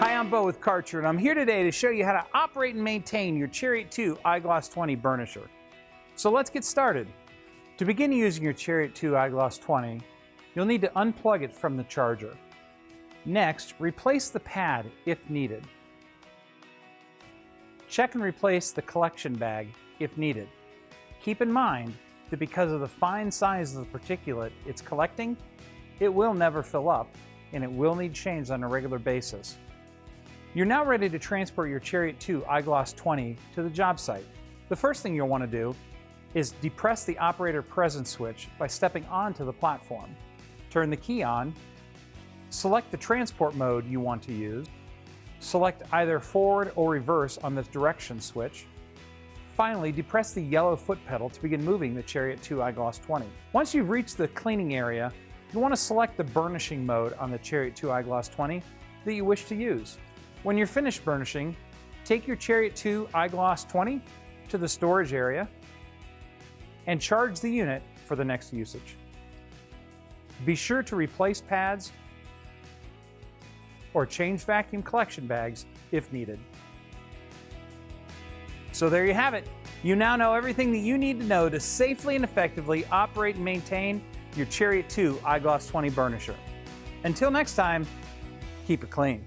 Hi, I'm Bo with Karcher, and I'm here today to show you how to operate and maintain your Chariot 2 iGLOSS 20 burnisher. So let's get started. To begin using your Chariot 2 iGLOSS 20, you'll need to unplug it from the charger. Next, replace the pad if needed. Check and replace the collection bag if needed. Keep in mind that because of the fine size of the particulate it's collecting, it will never fill up and it will need changed on a regular basis. You're now ready to transport your Chariot 2 iGLOSS 20 to the job site. The first thing you'll want to do is depress the operator presence switch by stepping onto the platform. Turn the key on, select the transport mode you want to use, select either forward or reverse on the direction switch. Finally, depress the yellow foot pedal to begin moving the Chariot 2 iGLOSS 20. Once you've reached the cleaning area, you want to select the burnishing mode on the Chariot 2 iGLOSS 20 that you wish to use. When you're finished burnishing, take your Chariot 2 iGLOSS 20 to the storage area and charge the unit for the next usage. Be sure to replace pads or change vacuum collection bags if needed. So there you have it. You now know everything that you need to know to safely and effectively operate and maintain your Chariot 2 iGLOSS 20 burnisher. Until next time, keep it clean.